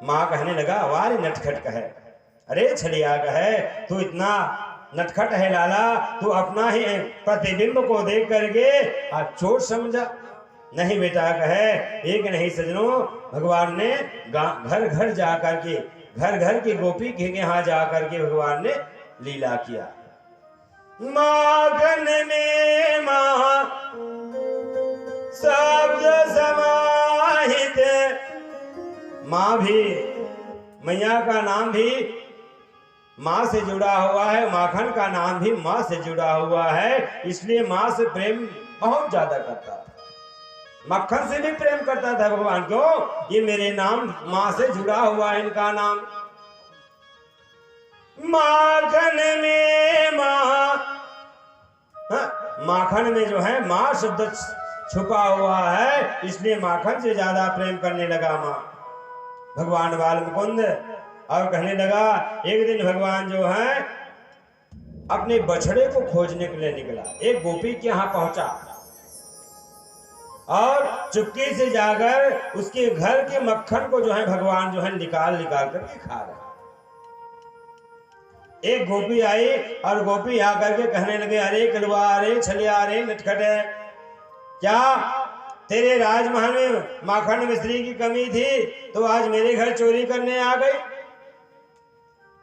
माँ कहने लगा, वारे नटखट कहे, अरे छलिया कहे, तू इतना नटखट है लाला, तू अपना ही प्रतिबिंब को देख करके आज चोट समझा। नहीं बेटा कहे, एक नहीं सजनों, भगवान ने घर घर जा करके, घर घर की गोपी के यहाँ जा करके भगवान ने लीला किया। माखन में महा शब्द समाहित, माँ भी, मैया का नाम भी माँ से जुड़ा हुआ है, माखन का नाम भी माँ से जुड़ा हुआ है, इसलिए माँ से प्रेम बहुत ज्यादा करता था। मक्खन से भी प्रेम करता था भगवान। क्यों? ये मेरे नाम माँ से जुड़ा हुआ है, इनका नाम। माखन में माखन में जो है माँ शब्द छुपा हुआ है, इसलिए माखन से ज्यादा प्रेम करने लगा माँ भगवान बाल मुकुंद। और कहने लगा, एक दिन भगवान जो है अपने बछड़े को खोजने के लिए निकला, एक गोपी के यहाँ पहुंचा और चुपके से जाकर उसके घर के मक्खन को जो है भगवान जो है निकाल करके खा रहे। एक गोपी आई और गोपी आकर के कहने लगे, अरे कलवा, अरे छलिया, अरे नटखट है, क्या तेरे राजमहल में माखन मिश्री की कमी थी तो आज मेरे घर चोरी करने आ गई?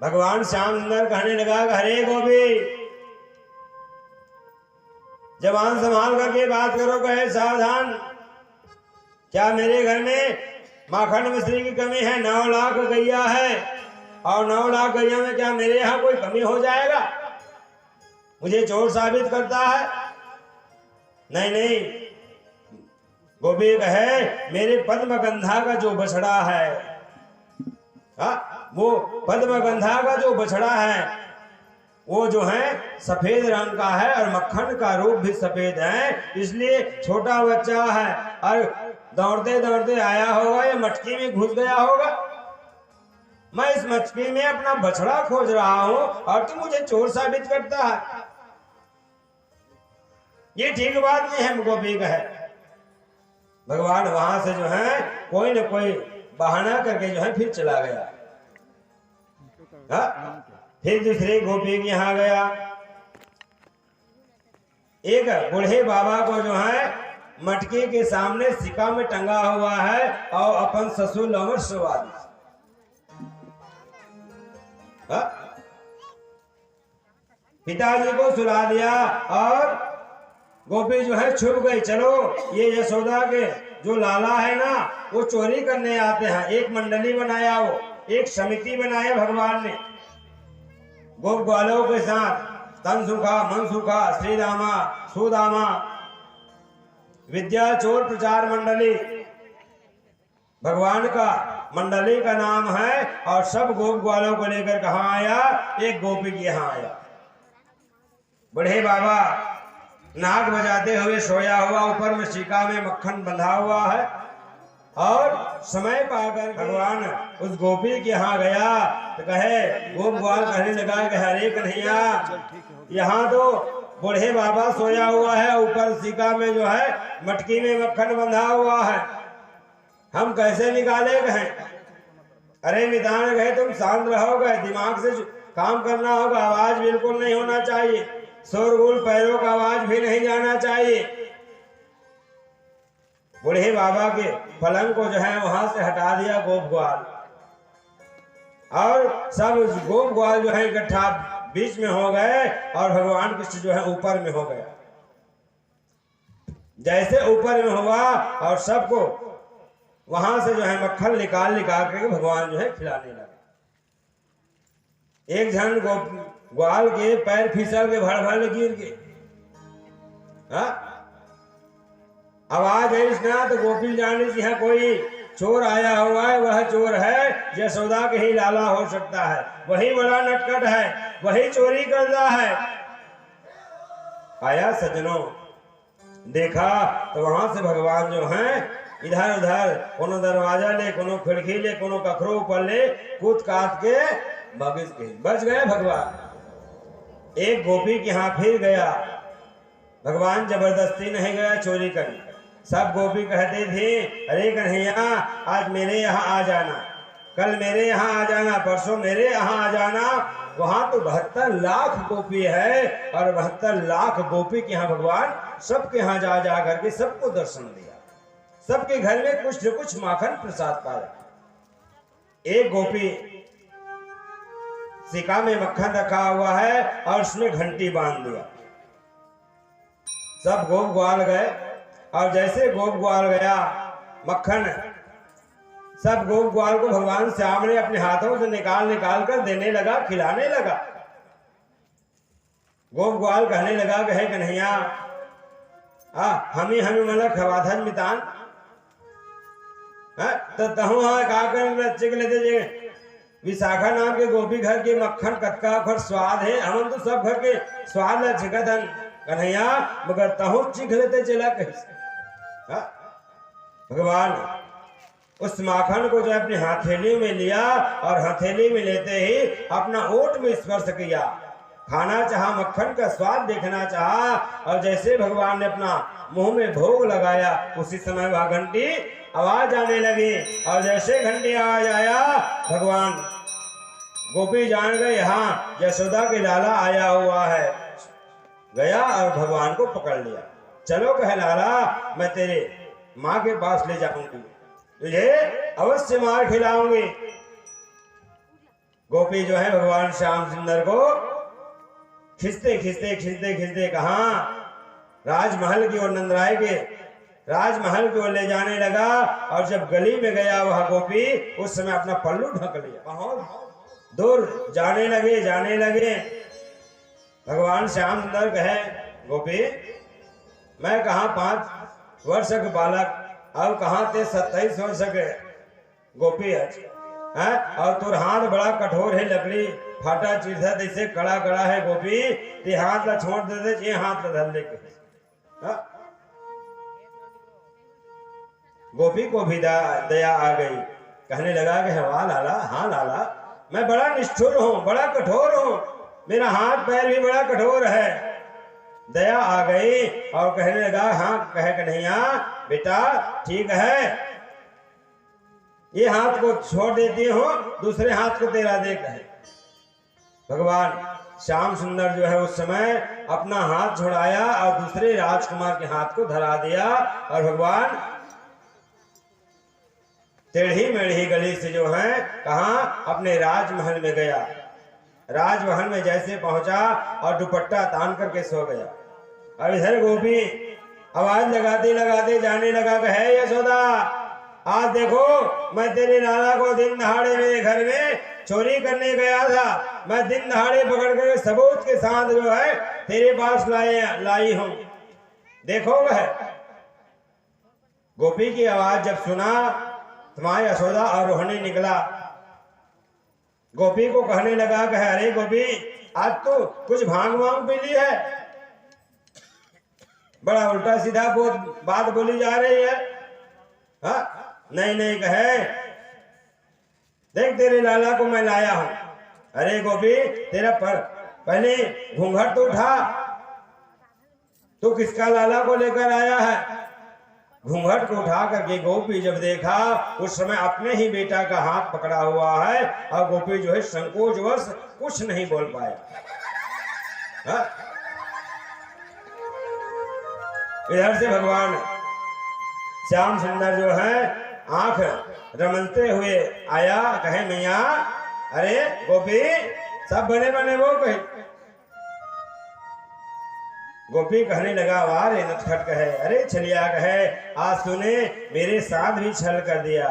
भगवान श्याम सुंदर कहने लगा, अरे गोपी, जबान संभाल करके बात करो, कहे सावधान, क्या मेरे घर में माखन मिश्री की कमी है? 9 लाख गैया है और 9 लाख गैया में क्या मेरे यहाँ कोई कमी हो जाएगा? मुझे चोर साबित करता है? नहीं नहीं, गोपी कहे, मेरे पद्मगंधा का जो बछड़ा है, वो पद्मगंधा का जो बछड़ा है वो जो है सफेद रंग का है और मक्खन का रूप भी सफेद है, इसलिए छोटा बच्चा है और दौड़ते दौड़ते आया होगा या मटकी में घुस गया होगा। मैं इस मटकी में अपना बछड़ा खोज रहा हूं और तू मुझे चोर साबित करता है, ये ठीक बात नहीं है। गोपी कहे, भगवान वहां से जो है कोई न कोई बहाना करके जो है फिर चला गया। फिर दूसरे गोपी के यहाँ गया, एक बूढ़े बाबा को जो है मटके के सामने सिक्का में टंगा हुआ है और अपन ससुर लवर सवारी। पिताजी को सुला दिया और गोपी जो है छुप गई। चलो, ये यशोदा के जो लाला है ना, वो चोरी करने आते हैं। एक मंडली बनाया, वो एक समिति बनाया भगवान ने, गोप ग्वालों के साथ, तन सुखा, मन सुखा, श्रीदामा, सुदामा, विद्या चोर प्रचार मंडली भगवान का मंडली का नाम है। और सब गोप ग्वालों को लेकर कहाँ आया? एक गोपी के यहाँ आया। बूढ़े बाबा नाक बजाते हुए सोया हुआ, ऊपर में सिक्का में मक्खन बंधा हुआ है और समय पाकर भगवान उस गोपी के यहाँ गया तो कहे, गोप ग्वाल कहने लगा कि हरे कन्हैया, यहाँ तो बूढ़े बाबा सोया हुआ है, ऊपर सिक्का में जो है मटकी में मक्खन बंधा हुआ है, हम कैसे निकाले? कहे, अरे निदान कहे, तुम शांत रहोगे, दिमाग से काम करना होगा, आवाज बिल्कुल नहीं होना चाहिए, शोरगुल, पैरों का आवाज भी नहीं जाना चाहिए। बूढ़े बाबा के पलंग को जो है वहां से हटा दिया गोप ग्वाल, और सब गोप ग्वाल जो है इकट्ठा बीच में हो गए और भगवान कृष्ण जो है ऊपर में हो गया। जैसे ऊपर में हुआ और सबको वहां से जो है मक्खन निकाल करके भगवान जो है खिलाने लगे। एक जन ग्वाल के पैर फिसल के भड़ गिर गए। आवाज है इसना तो गोपी जान रही है कोई चोर आया हुआ है, वह चोर है यशोदा के ही लाला हो सकता है, वही बड़ा नटखट है, वही चोरी करता है। आया सजनों, देखा तो वहां से भगवान जो है इधर उधर कोनो दरवाजा ले, कोनो खिड़की ले, कोनो कखरो ऊपर ले, कूद काट के बच गए भगवान। एक गोपी के यहाँ फिर गया, भगवान जबरदस्ती नहीं गया चोरी करने। सब गोपी कहते थे, अरे कन्हैया आज मेरे यहाँ आ जाना, कल मेरे यहाँ आ जाना, परसों मेरे यहाँ आ जाना। वहां तो 72 लाख गोपी है और 72 लाख गोपी के यहाँ भगवान सबके यहाँ जा जा करके सबको दर्शन दिया, सबके घर में कुछ न कुछ माखन प्रसाद पाया। एक गोपी सिक्का में मक्खन रखा हुआ है और उसमें घंटी बांध दिया। सब गोप ग्वाल गए और जैसे गोप ग्वाल गया मक्खन सब गोप ग्वाल को भगवान श्याम ने अपने हाथों से निकाल निकाल कर देने लगा, खिलाने लगा। गोप ग्वाल कहने लगा कहे कन्हैया हमी मतलब खवाथन मितान तो तहु का कर चिक लेते विशाखा नाम के गोपी घर के मक्खन कतका खर स्वाद है, हम तो सब घर के स्वाद ला चिकत हन कन्हैया, मगर तहु चिख लेते चला कैसे। भगवान उस माखन को जो अपनी हथेली में लिया और हथेली में लेते ही अपना ओठ में स्पर्श किया, खाना चाहा, मक्खन का स्वाद देखना चाहा और जैसे भगवान ने अपना मुंह में भोग लगाया उसी समय वह घंटी आवाज आने लगी और जैसे घंटी आवाज आया भगवान गोपी जान गए यहाँ यशोदा के लाला आया हुआ है। गया और भगवान को पकड़ लिया। चलो कहे लाला मैं तेरे माँ के पास ले जाऊंगी, तुझे अवश्य मार खिलाऊंगी। गोपी जो है भगवान श्याम सुंदर को खींचते खींचते खींचते खींचते कहा राजमहल की ओर, नंदराय के राजमहल की ओर ले जाने लगा और जब गली में गया वह गोपी उस समय अपना पल्लू ढक लिया। बहुत दूर जाने लगे भगवान श्याम सुंदर कहे गोपी मैं कहा 5 वर्ष के बालक अब कहाँ थे 27 वर्ष के गोपी है और तुर हाथ बड़ा कठोर है, लकड़ी फाटा चीरता जैसे कड़ा कड़ा है गोपी, ते हाथ ला छोड़ देते ये हाथ ला धर लेके। गोपी को भी दया आ गई, कहने लगा कि वाह लाला, हाँ लाला मैं बड़ा निष्ठुर हूँ, बड़ा कठोर हूँ, मेरा हाथ पैर भी बड़ा कठोर है। दया आ गई और कहने लगा हाँ कहे कन्हैया बेटा ठीक है, ये हाथ को छोड़ देती हूँ, दूसरे हाथ को तेरा दे कहे। भगवान श्याम सुंदर जो है उस समय अपना हाथ छुड़ाया और दूसरे राजकुमार के हाथ को धरा दिया और भगवान टेढ़ी मेढ़ी गली से जो है कहा अपने राजमहल में गया। राजमहल में जैसे पहुंचा और दुपट्टा तान करके सो गया और इधर गोपी आवाज लगाते लगाते जाने लगा कि है यशोदा आज देखो मैं तेरे लाला को दिन दहाड़े मेरे घर में चोरी करने गया था, मैं दिन दहाड़े पकड़ कर सबूत के साथ जो है तेरे पास लाई हूं, देखो वह। गोपी की आवाज जब सुना तुम्हारा यशोदा और रोहिणी निकला, गोपी को कहने लगा कि अरे गोपी आज तो कुछ भांग वांग पी ली है, बड़ा उल्टा सीधा बात बोली जा रही है। हाँ नहीं नहीं कहे देख तेरे लाला को मैं लाया हूं। अरे गोपी तेरा पहले घूंघट तो उठा, तू किसका लाला को लेकर आया है। घूंघट को उठा करके गोपी जब देखा उस समय अपने ही बेटा का हाथ पकड़ा हुआ है और गोपी जो है संकोचवश कुछ नहीं बोल पाया। इधर से भगवान श्याम सुंदर जो है आंख रमनते हुए आया, कहे मैया अरे गोपी सब बने बने वो कहे। गोपी कहने लगा वाह रे नटखट कहे, अरे छलिया कहे आज तूने मेरे साथ भी छल कर दिया।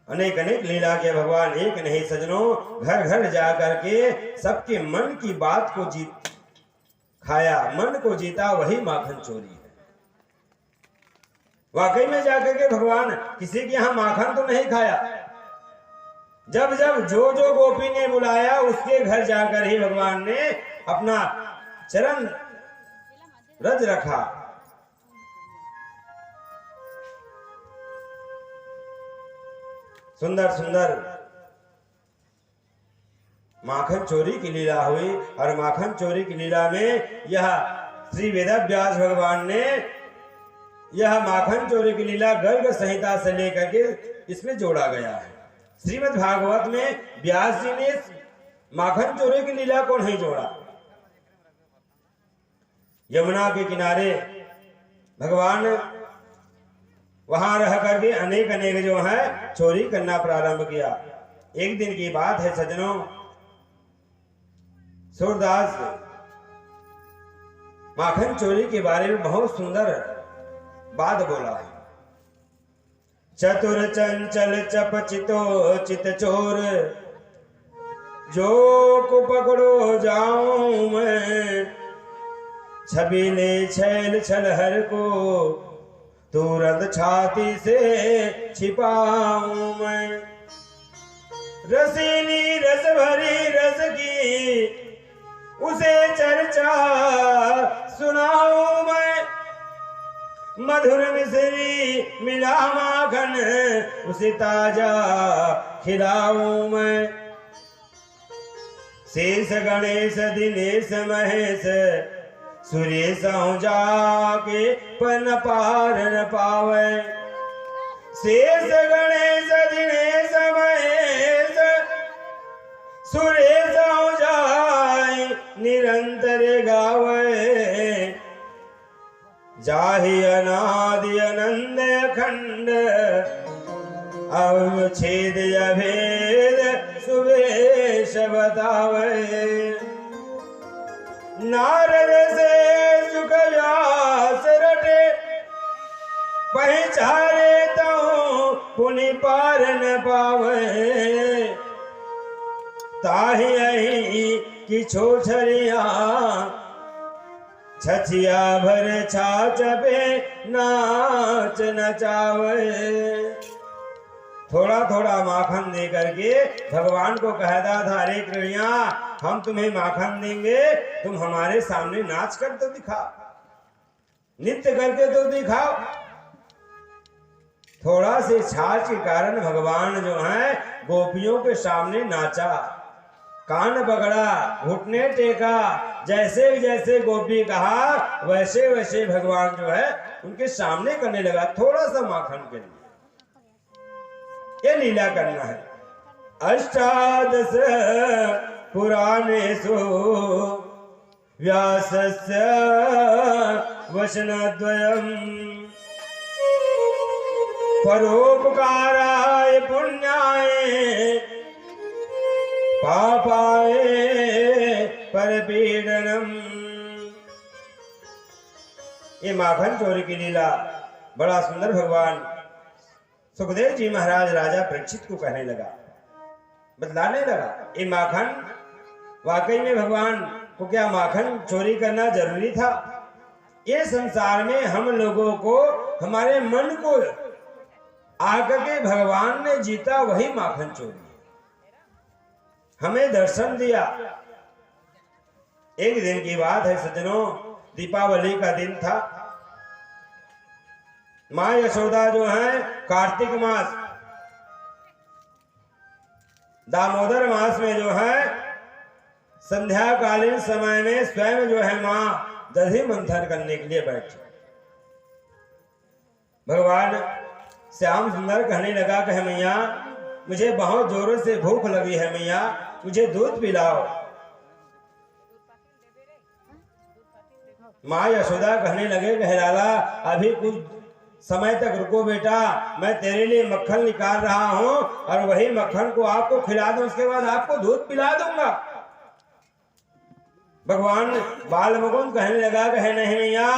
अनेक अनेक लीला के भगवान एक नहीं सजनों घर घर जा करके सबके मन की बात को जीत खाया, मन को जीता वही माखन चोरी है। वाकई में जाकर के भगवान किसी के यहाँ माखन तो नहीं खाया, जब जब जो जो गोपी ने बुलाया उसके घर जाकर ही भगवान ने अपना चरण रज रखा। सुंदर सुंदर माखन चोरी की लीला हुई और माखन चोरी की लीला में यह श्री वेदव्यास भगवान ने यह माखन चोरी की लीला गर्ग संहिता से लेकर के इसमें जोड़ा गया है। श्रीमद् भागवत में व्यास जी ने माखन चोरी की लीला को नहीं जोड़ा। यमुना के किनारे भगवान वहां रह करके अनेक अनेक जो है चोरी करना प्रारंभ किया। एक दिन की बात है सज्जनों, सूरदास माखन चोरी के बारे में बहुत सुंदर बात बोला है। चतुर चंचल चप चितो चित चोर, जो को पकड़ो जाऊं मैं, छबीले छैल छलहर को तुरंत छाती से छिपाऊं मैं। रसीली रस भरी रस की उसे चर्चा सुनाऊं मैं, मधुर मिश्री मिला माखन उसे ताजा खिलाऊं मैं। शेष गणेश दिनेश महेश सुरेश जाके पन पार न पावे। शेष गणेश दिनेश महेश सुरेश जाए निरंतर गावे। जाहि अनादि अनंद अखंड अवच्छेद अभेद सुवेश बतावे। नारद से सुख व्यास रटे, पहचारे तो पुनि पार न पावे। ताहि अहि की छोछरिया छछिया भर छाछ पे नाच नचावे। थोड़ा थोड़ा माखन दे करके भगवान को कहता था, अरे कृष्णा हम तुम्हें माखन देंगे, तुम हमारे सामने नाच कर तो दिखाओ, नृत्य करके तो दिखाओ। थोड़ा से छाछ के कारण भगवान जो है गोपियों के सामने नाचा, कान पकड़ा, घुटने टेका, जैसे जैसे गोपी कहा वैसे वैसे भगवान जो है उनके सामने करने लगा, थोड़ा सा माखन के लिए। ये लीला करना है। अष्टादश पुराणेषु व्यासस्य वचनद्वयम्, परोपकाराय पुण्याय पापाय परपीडनम्। ये माखन चोरी की लीला बड़ा सुंदर भगवान सुखदेव जी महाराज राजा परीक्षित को कहने लगा, बतलाने लगा, ये माखन वाकई में भगवान को क्या माखन चोरी करना जरूरी था? ये संसार में हम लोगों को, हमारे मन को आकर के भगवान ने जीता, वही माखन चोरी, हमें दर्शन दिया। एक दिन की बात है सज्जनों, दीपावली का दिन था। माँ यशोदा जो है कार्तिक मास, दामोदर मास में जो है संध्याकालीन समय में स्वयं जो है माँ दधि मंथन करने के लिए बैठी। भगवान श्याम सुंदर कहने लगा कि मैया मुझे बहुत जोरों से भूख लगी है, मैया मुझे दूध पिलाओ। माँ यशोदा कहने लगे कि लाला अभी कुछ समय तक रुको बेटा, मैं तेरे लिए मक्खन निकाल रहा हूं और वही मक्खन को आपको खिला दूं, उसके बाद आपको दूध पिला दूंगा। भगवान बाल मुकुंद कहने लगा कि नहीं मैया